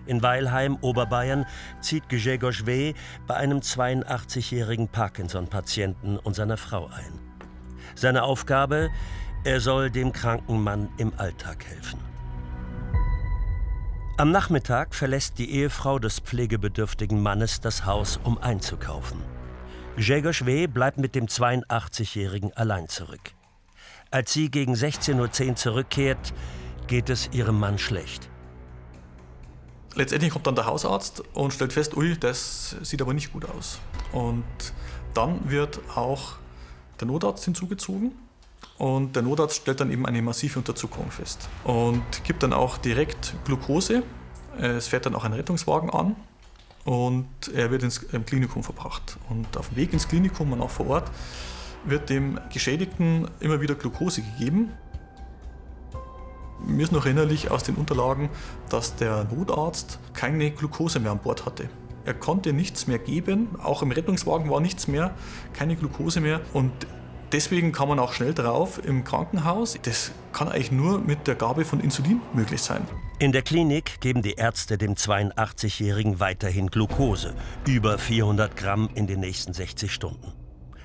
In Weilheim, Oberbayern, zieht Grzegorz W. bei einem 82-jährigen Parkinson-Patienten und seiner Frau ein. Seine Aufgabe: Er soll dem kranken Mann im Alltag helfen. Am Nachmittag verlässt die Ehefrau des pflegebedürftigen Mannes das Haus, um einzukaufen. Grzegorz W. bleibt mit dem 82-Jährigen allein zurück. Als sie gegen 16:10 Uhr zurückkehrt, geht es ihrem Mann schlecht. Letztendlich kommt dann der Hausarzt und stellt fest, ui, das sieht aber nicht gut aus. Und dann wird auch der Notarzt hinzugezogen. Und der Notarzt stellt dann eben eine massive Unterzuckerung fest und gibt dann auch direkt Glucose. Es fährt dann auch ein Rettungswagen an und er wird ins Klinikum verbracht. Und auf dem Weg ins Klinikum und auch vor Ort wird dem Geschädigten immer wieder Glucose gegeben. Mir ist noch erinnerlich aus den Unterlagen, dass der Notarzt keine Glucose mehr an Bord hatte. Er konnte nichts mehr geben, auch im Rettungswagen war nichts mehr, keine Glucose mehr. Und deswegen kam man auch schnell drauf im Krankenhaus, das kann eigentlich nur mit der Gabe von Insulin möglich sein. In der Klinik geben die Ärzte dem 82-Jährigen weiterhin Glucose, über 400 Gramm in den nächsten 60 Stunden.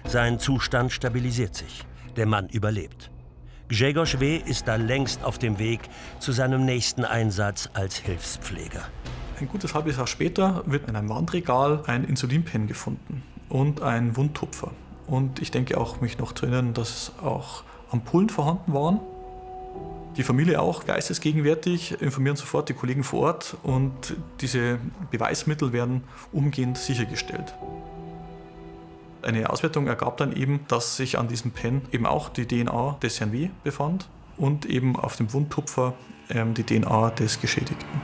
Sein Zustand stabilisiert sich, der Mann überlebt. Grzegorz W. ist da längst auf dem Weg zu seinem nächsten Einsatz als Hilfspfleger. Ein gutes halbes Jahr später wird in einem Wandregal ein Insulinpen gefunden und ein Wundtupfer. Und ich denke auch, mich noch zu erinnern, dass auch Ampullen vorhanden waren. Die Familie auch geistesgegenwärtig, informieren sofort die Kollegen vor Ort und diese Beweismittel werden umgehend sichergestellt. Eine Auswertung ergab dann eben, dass sich an diesem Pen eben auch die DNA des Herrn W. befand und eben auf dem Wundtupfer die DNA des Geschädigten.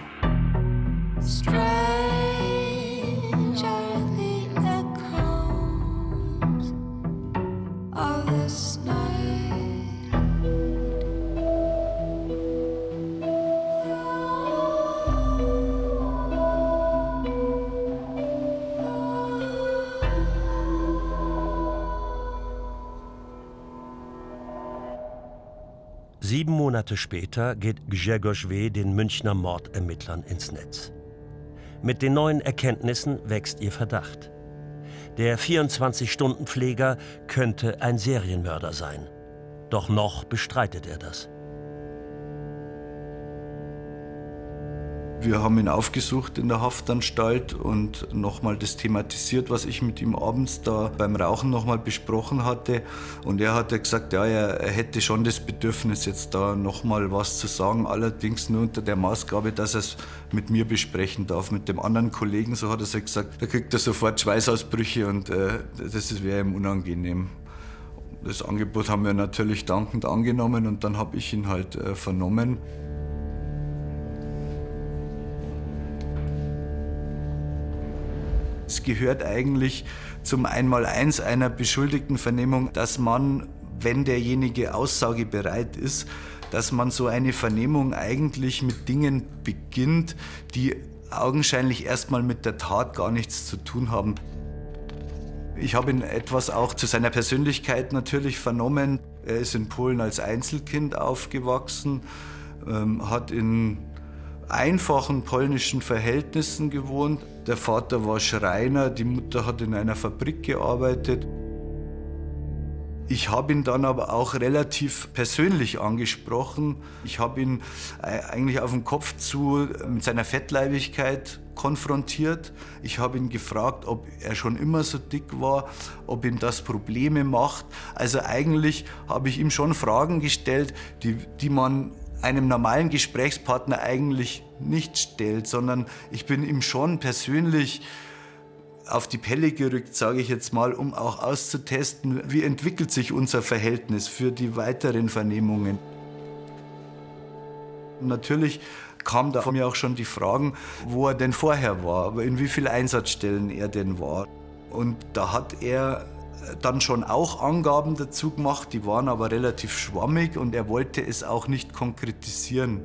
Sieben Monate später geht Grzegorz W. den Münchner Mordermittlern ins Netz. Mit den neuen Erkenntnissen wächst ihr Verdacht. Der 24-Stunden-Pfleger könnte ein Serienmörder sein. Doch noch bestreitet er das. Wir haben ihn aufgesucht in der Haftanstalt und nochmal das thematisiert, was ich mit ihm abends da beim Rauchen nochmal besprochen hatte. Und er hat gesagt, ja, er hätte schon das Bedürfnis, jetzt da nochmal was zu sagen, allerdings nur unter der Maßgabe, dass er es mit mir besprechen darf. Mit dem anderen Kollegen, so hat er gesagt, da kriegt er sofort Schweißausbrüche und das wäre ihm unangenehm. Das Angebot haben wir natürlich dankend angenommen und dann habe ich ihn halt vernommen. Es gehört eigentlich zum Einmaleins einer Beschuldigtenvernehmung, dass man, wenn derjenige aussagebereit ist, dass man so eine Vernehmung eigentlich mit Dingen beginnt, die augenscheinlich erstmal mit der Tat gar nichts zu tun haben. Ich habe ihn etwas auch zu seiner Persönlichkeit natürlich vernommen. Er ist in Polen als Einzelkind aufgewachsen, hat in einfachen polnischen Verhältnissen gewohnt. Der Vater war Schreiner, die Mutter hat in einer Fabrik gearbeitet. Ich habe ihn dann aber auch relativ persönlich angesprochen. Ich habe ihn eigentlich auf den Kopf zu mit seiner Fettleibigkeit konfrontiert. Ich habe ihn gefragt, ob er schon immer so dick war, ob ihm das Probleme macht. Also eigentlich habe ich ihm schon Fragen gestellt, die man einem normalen Gesprächspartner eigentlich nicht stellt, sondern ich bin ihm schon persönlich auf die Pelle gerückt, sage ich jetzt mal, um auch auszutesten, wie entwickelt sich unser Verhältnis für die weiteren Vernehmungen. Natürlich kamen da von mir auch schon die Fragen, wo er denn vorher war, aber in wie vielen Einsatzstellen er denn war. Und da hat er dann schon auch Angaben dazu gemacht, die waren aber relativ schwammig und er wollte es auch nicht konkretisieren.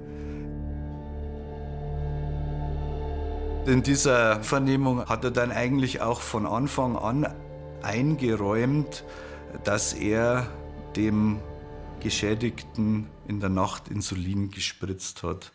In dieser Vernehmung hat er dann eigentlich auch von Anfang an eingeräumt, dass er dem Geschädigten in der Nacht Insulin gespritzt hat.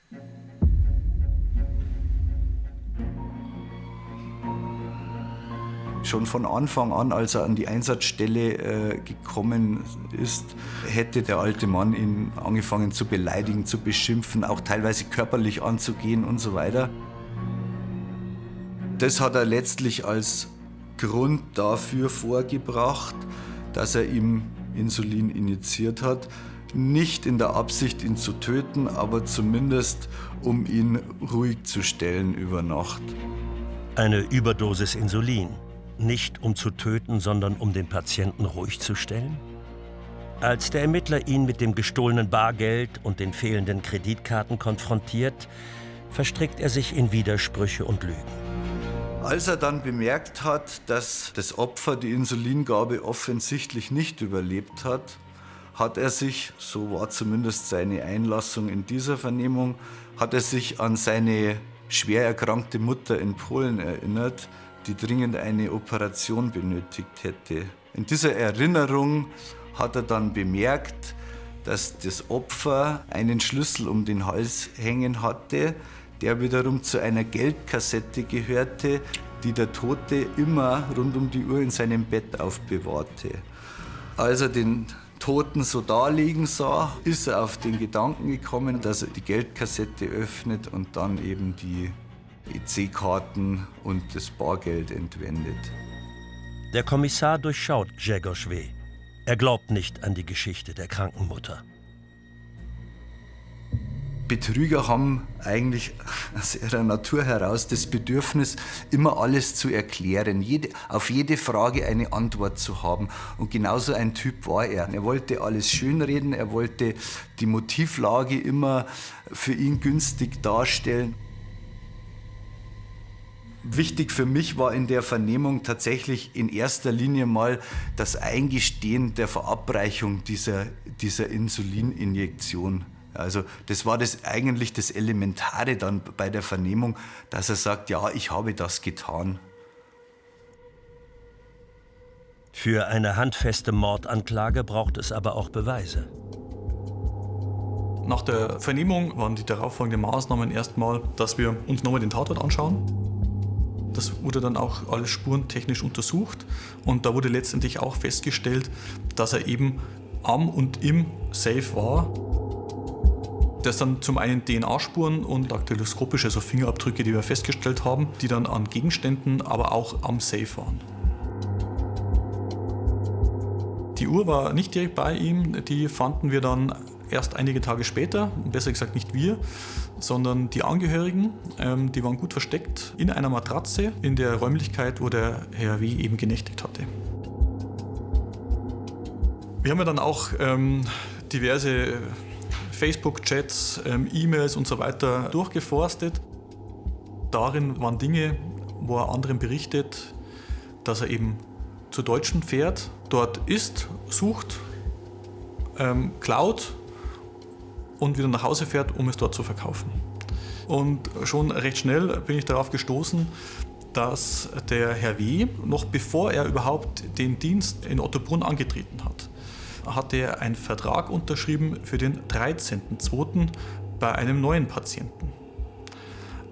Schon von Anfang an, als er an die Einsatzstelle gekommen ist, hätte der alte Mann ihn angefangen zu beleidigen, zu beschimpfen, auch teilweise körperlich anzugehen und so weiter. Das hat er letztlich als Grund dafür vorgebracht, dass er ihm Insulin injiziert hat. Nicht in der Absicht, ihn zu töten, aber zumindest, um ihn ruhig zu stellen über Nacht. Eine Überdosis Insulin. Nicht um zu töten, sondern um den Patienten ruhig zu stellen? Als der Ermittler ihn mit dem gestohlenen Bargeld und den fehlenden Kreditkarten konfrontiert, verstrickt er sich in Widersprüche und Lügen. Als er dann bemerkt hat, dass das Opfer die Insulingabe offensichtlich nicht überlebt hat, hat er sich, so war zumindest seine Einlassung in dieser Vernehmung, hat er sich an seine schwer erkrankte Mutter in Polen erinnert, die dringend eine Operation benötigt hätte. In dieser Erinnerung hat er dann bemerkt, dass das Opfer einen Schlüssel um den Hals hängen hatte, der wiederum zu einer Geldkassette gehörte, die der Tote immer rund um die Uhr in seinem Bett aufbewahrte. Als er den Toten so daliegen sah, ist er auf den Gedanken gekommen, dass er die Geldkassette öffnet und dann eben die EC-Karten und das Bargeld entwendet. Der Kommissar durchschaut Grzegorz W. Er glaubt nicht an die Geschichte der kranken Mutter. Betrüger haben eigentlich aus ihrer Natur heraus das Bedürfnis, immer alles zu erklären, auf jede Frage eine Antwort zu haben. Und genauso ein Typ war er. Er wollte alles schönreden, er wollte die Motivlage immer für ihn günstig darstellen. Wichtig für mich war in der Vernehmung tatsächlich in erster Linie mal das Eingestehen der Verabreichung dieser Insulininjektion. Also das war eigentlich das Elementare dann bei der Vernehmung, dass er sagt, ja, ich habe das getan. Für eine handfeste Mordanklage braucht es aber auch Beweise. Nach der Vernehmung waren die darauffolgenden Maßnahmen erstmal, dass wir uns nochmal den Tatort anschauen. Das wurde dann auch alles spurentechnisch untersucht und da wurde letztendlich auch festgestellt, dass er eben am und im Safe war. Das dann zum einen DNA-Spuren und daktyloskopische, also Fingerabdrücke, die wir festgestellt haben, die dann an Gegenständen, aber auch am Safe waren. Die Uhr war nicht direkt bei ihm, die fanden wir dann erst einige Tage später, besser gesagt nicht wir, sondern die Angehörigen, die waren gut versteckt in einer Matratze in der Räumlichkeit, wo der Herr W. eben genächtigt hatte. Wir haben ja dann auch diverse Facebook-Chats, E-Mails und so weiter durchgeforstet. Darin waren Dinge, wo er anderen berichtet, dass er eben zu Deutschen fährt, dort isst, sucht, klaut und wieder nach Hause fährt, um es dort zu verkaufen. Und schon recht schnell bin ich darauf gestoßen, dass der Herr W., noch bevor er überhaupt den Dienst in Ottobrunn angetreten hat, hatte er einen Vertrag unterschrieben für den 13.02. bei einem neuen Patienten.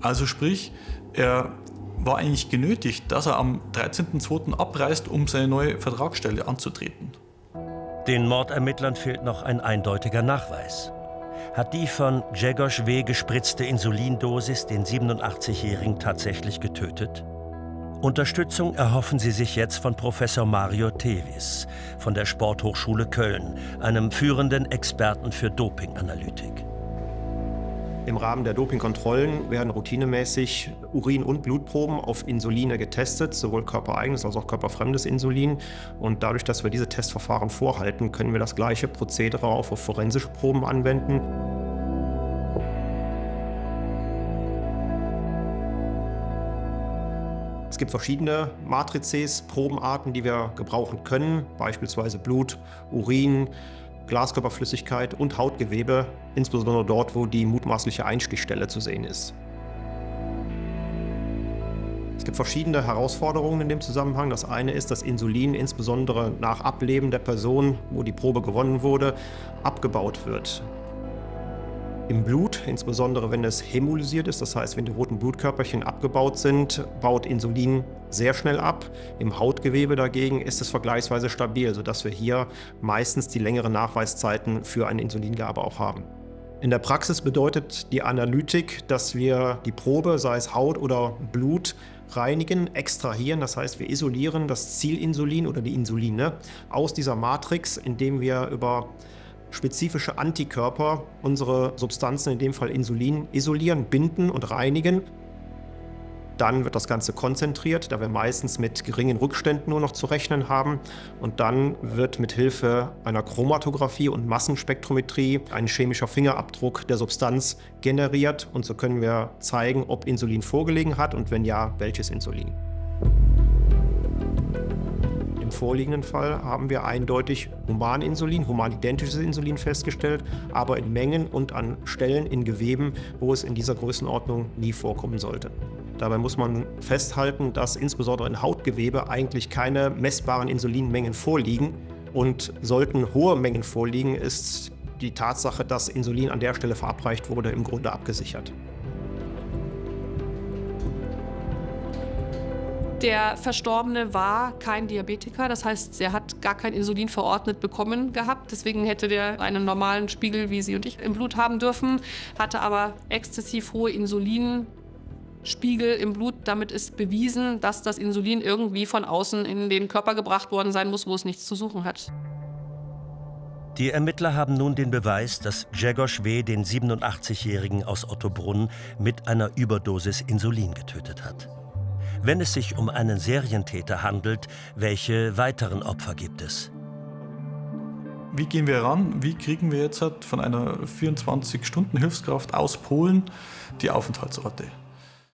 Also sprich, er war eigentlich genötigt, dass er am 13.02. abreist, um seine neue Vertragsstelle anzutreten. Den Mordermittlern fehlt noch ein eindeutiger Nachweis. Hat die von Grzegorz W. gespritzte Insulindosis den 87-Jährigen tatsächlich getötet? Unterstützung erhoffen sie sich jetzt von Professor Mario Tevis von der Sporthochschule Köln, einem führenden Experten für Dopinganalytik. Im Rahmen der Dopingkontrollen werden routinemäßig Urin- und Blutproben auf Insuline getestet, sowohl körpereigenes als auch körperfremdes Insulin. Und dadurch, dass wir diese Testverfahren vorhalten, können wir das gleiche Prozedere auch auf forensische Proben anwenden. Es gibt verschiedene Matrizes, Probenarten, die wir gebrauchen können, beispielsweise Blut, Urin, Glaskörperflüssigkeit und Hautgewebe, insbesondere dort, wo die mutmaßliche Einstichstelle zu sehen ist. Es gibt verschiedene Herausforderungen in dem Zusammenhang. Das eine ist, dass Insulin insbesondere nach Ableben der Person, wo die Probe gewonnen wurde, abgebaut wird. Im Blut, insbesondere wenn es hämolysiert ist, das heißt, wenn die roten Blutkörperchen abgebaut sind, baut Insulin sehr schnell ab. Im Hautgewebe dagegen ist es vergleichsweise stabil, sodass wir hier meistens die längeren Nachweiszeiten für eine Insulingabe auch haben. In der Praxis bedeutet die Analytik, dass wir die Probe, sei es Haut oder Blut, reinigen, extrahieren. Das heißt, wir isolieren das Zielinsulin oder die Insuline aus dieser Matrix, indem wir über spezifische Antikörper unsere Substanzen, in dem Fall Insulin, isolieren, binden und reinigen. Dann wird das Ganze konzentriert, da wir meistens mit geringen Rückständen nur noch zu rechnen haben. Und dann wird mit Hilfe einer Chromatographie und Massenspektrometrie ein chemischer Fingerabdruck der Substanz generiert. Und so können wir zeigen, ob Insulin vorgelegen hat und wenn ja, welches Insulin. Im vorliegenden Fall haben wir eindeutig Humaninsulin, humanidentisches Insulin festgestellt, aber in Mengen und an Stellen in Geweben, wo es in dieser Größenordnung nie vorkommen sollte. Dabei muss man festhalten, dass insbesondere in Hautgewebe eigentlich keine messbaren Insulinmengen vorliegen. Und sollten hohe Mengen vorliegen, ist die Tatsache, dass Insulin an der Stelle verabreicht wurde, im Grunde abgesichert. Der Verstorbene war kein Diabetiker, das heißt, er hat gar kein Insulin verordnet bekommen gehabt. Deswegen hätte der einen normalen Spiegel, wie Sie und ich, im Blut haben dürfen, hatte aber exzessiv hohe Insulinspiegel im Blut. Damit ist bewiesen, dass das Insulin irgendwie von außen in den Körper gebracht worden sein muss, wo es nichts zu suchen hat. Die Ermittler haben nun den Beweis, dass Grzegorz W. den 87-Jährigen aus Ottobrunn mit einer Überdosis Insulin getötet hat. Wenn es sich um einen Serientäter handelt, welche weiteren Opfer gibt es? Wie gehen wir ran? Wie kriegen wir jetzt von einer 24-Stunden-Hilfskraft aus Polen die Aufenthaltsorte?